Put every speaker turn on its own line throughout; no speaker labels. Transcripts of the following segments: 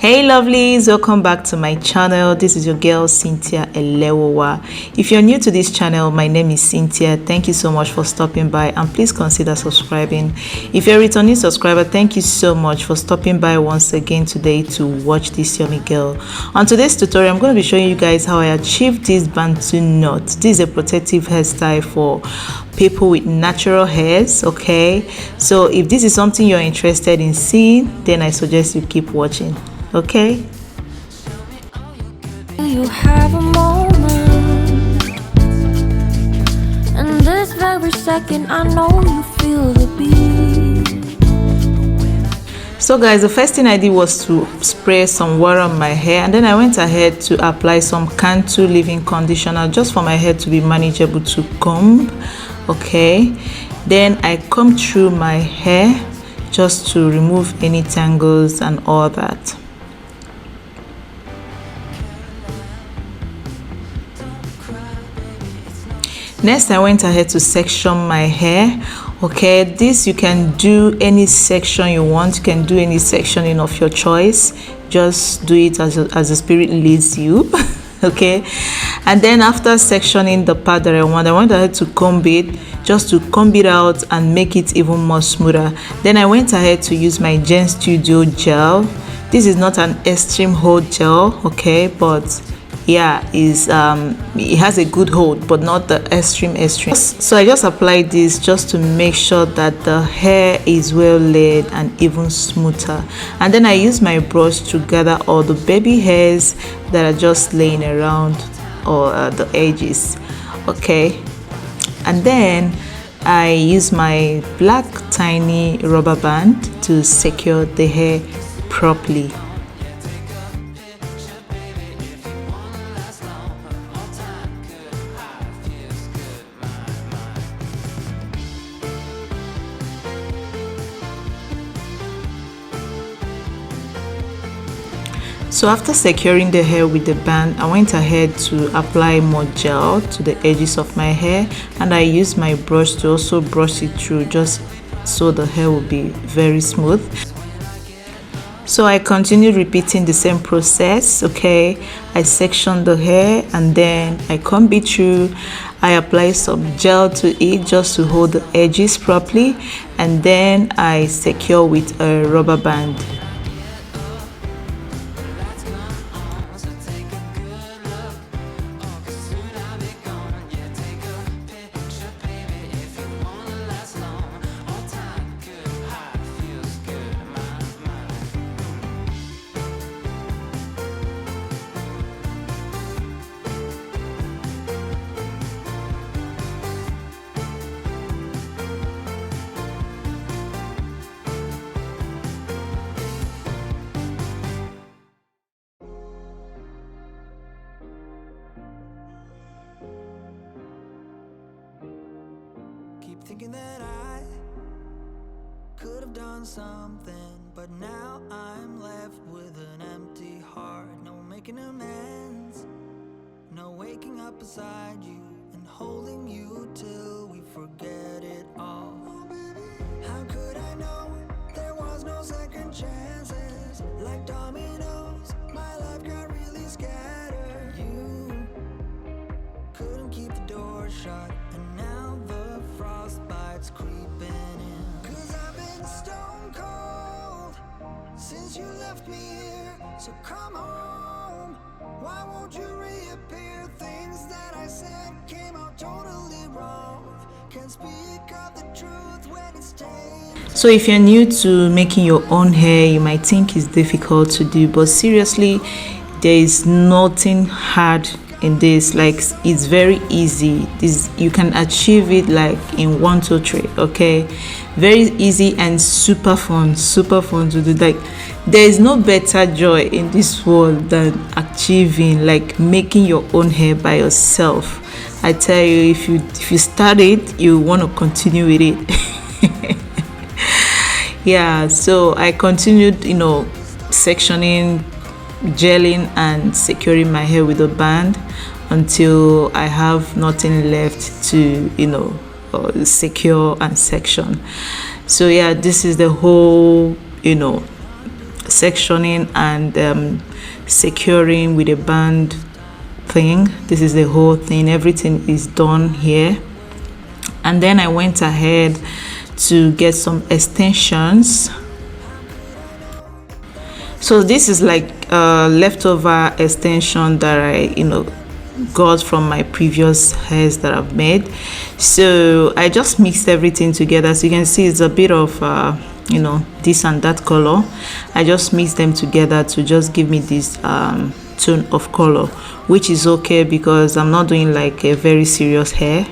Hey lovelies, welcome back to my channel. This is your girl Cynthia Elewowa. If you're new to this channel, my name is Cynthia. Thank you so much for stopping by, and please consider subscribing. If you're a returning subscriber, thank you so much for stopping by once again today to watch this yummy girl. On today's tutorial, I'm going to be showing you guys how I achieved this Bantu knot. This is a protective hairstyle for people with natural hairs. Okay, so if this is something you're interested in seeing, then I suggest you keep watching. Okay.
You have a moment, and this very second I know you feel the beat.
So guys, the first thing I did was to spray some water on my hair, and then I went ahead to apply some Bantu leave-in conditioner just for my hair to be manageable to comb. Okay, then I comb through my hair just to remove any tangles and all that. Next, I went ahead to section my hair. Okay, this you can do any section you want. You can do any sectioning of your choice. Just do it as the spirit leads you. Okay, and then after sectioning the part that I went ahead to comb it, just to comb it out and make it even more smoother. Then I went ahead to use my Gen Studio gel. This is not an extreme hold gel, okay, but yeah, it has a good hold, but not the extreme. So I just applied this just to make sure that the hair is well laid and even smoother. And then I use my brush to gather all the baby hairs that are just laying around or the edges. Okay, and then I use my black tiny rubber band to secure the hair properly. So after securing the hair with the band, I went ahead to apply more gel to the edges of my hair, and I used my brush to also brush it through just so the hair will be very smooth. So I continued repeating the same process. Okay, I sectioned the hair and then I comb it through. I apply some gel to it just to hold the edges properly, and then I secure with a rubber band.
Thinking that I could have done something, but now I'm left with an empty heart. No making amends, no waking up beside you and holding you till we forget it all. Oh, baby, how could I know there was no second chances? Like dominoes, my life got really scattered. You couldn't keep the door shut, and now the frostbite's creeping in. 'Cause I've been stone cold since you left me here. So come home, why won't you reappear? Things that I said came out totally wrong. Can't speak of the truth when it's tainted.
So if you're new to making your own hair, you might think it's difficult to do, but seriously, there is nothing hard in this. Like, it's very easy. You can achieve it like in 1 2 3. Okay, very easy and super fun to do. Like, there is no better joy in this world than achieving, like, making your own hair by yourself. I tell you, if you start it, you want to continue with it. Yeah, so I continued, sectioning, gelling and securing my hair with a band until I have nothing left to secure and section. So yeah, this is the whole sectioning and securing with a band thing. This is the whole thing. Everything is done here. And then I went ahead to get some extensions. So this is like leftover extension that I got from my previous hairs that I've made. So I just mixed everything together. So you can see it's a bit of this and that color. I just mixed them together to just give me this tone of color, which is okay because I'm not doing like a very serious hair,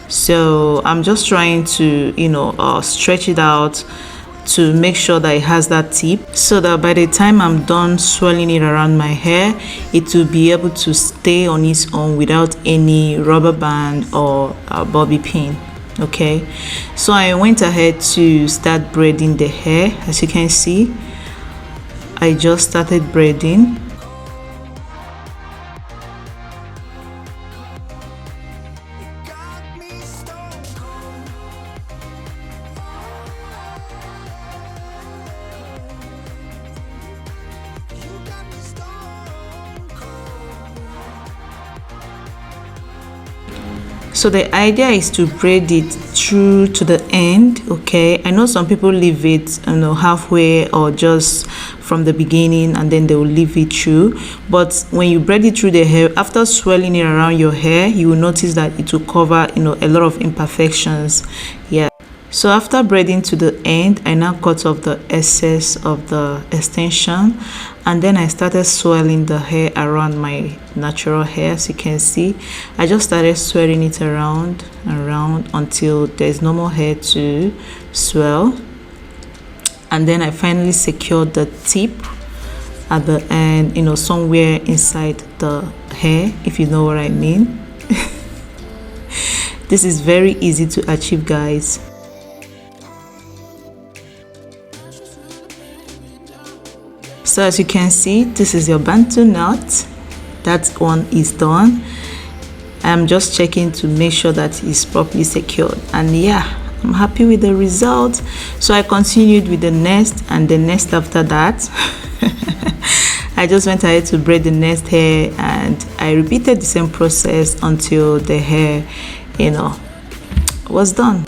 so I'm just trying to stretch it out to make sure that it has that tip, so that by the time I'm done swirling it around my hair, it will be able to stay on its own without any rubber band or a bobby pin. Okay, so I went ahead to start braiding the hair. As you can see, I just started braiding. So the idea is to braid it through to the end. Okay, I know some people leave it halfway or just from the beginning and then they will leave it through, but when you braid it through the hair, after swirling it around your hair, you will notice that it will cover a lot of imperfections. Yeah, so after braiding to the end, I now cut off the excess of the extension, and then I started swirling the hair around my natural hair. As you can see, I just started swirling it around until there's no more hair to swirl, and then I finally secured the tip at the end, somewhere inside the hair, if you know what I mean. This is very easy to achieve, guys. So as you can see, this is your Bantu knot. That one is done. I'm just checking to make sure that it's properly secured, and yeah, I'm happy with the result. So I continued with the next and the next after that. I just went ahead to braid the next hair, and I repeated the same process until the hair was done.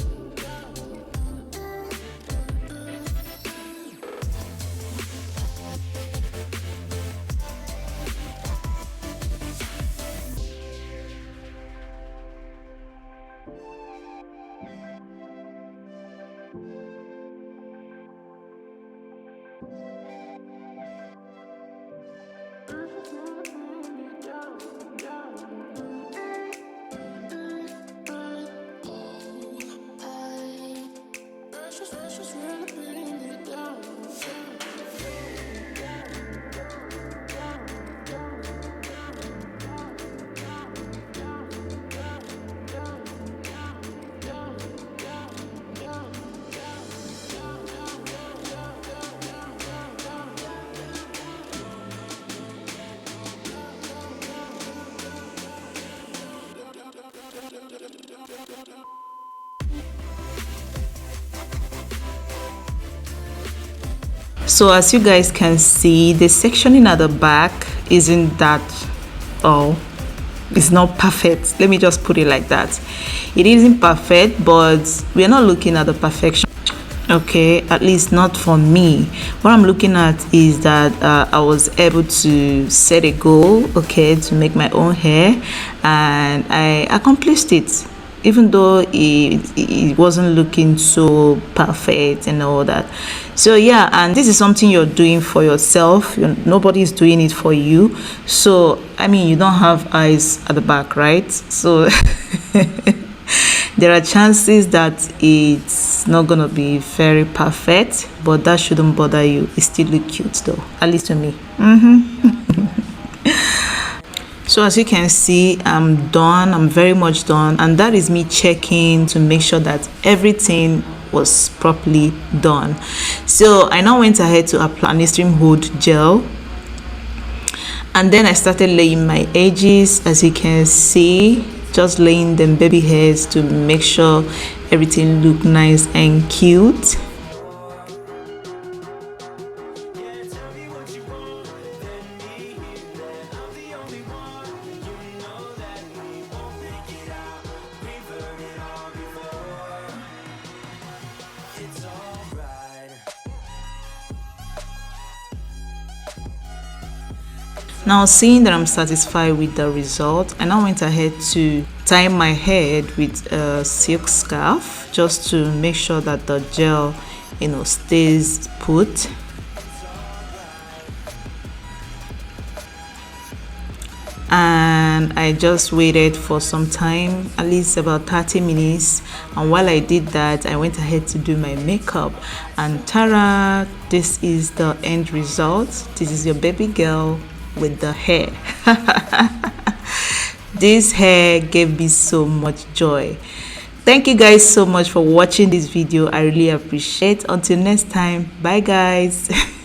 So as you guys can see, the sectioning at the back isn't that, it's not perfect. Let me just put it like that. It isn't perfect, but we're not looking at the perfection. Okay, at least not for me. What I'm looking at is that I was able to set a goal, okay, to make my own hair, and I accomplished it, even though it wasn't looking so perfect and all that. So yeah, and this is something you're doing for yourself. Nobody is doing it for you. So I mean, you don't have eyes at the back, right? So there are chances that it's not gonna be very perfect, but that shouldn't bother you. It still look cute though, at least to me. So as you can see, I'm done. I'm very much done, and that is me checking to make sure that everything was properly done. So I now went ahead to apply an extreme hold gel, and then I started laying my edges. As you can see, just laying them baby hairs to make sure everything look nice and cute. Now, seeing that I'm satisfied with the result, I now went ahead to tie my head with a silk scarf just to make sure that the gel, stays put. And I just waited for some time, at least about 30 minutes, and while I did that, I went ahead to do my makeup, and Tara, this is the end result. This is your baby girl with the hair. This hair gave me so much joy. Thank you guys so much for watching this video. I really appreciate. Until next time, bye guys.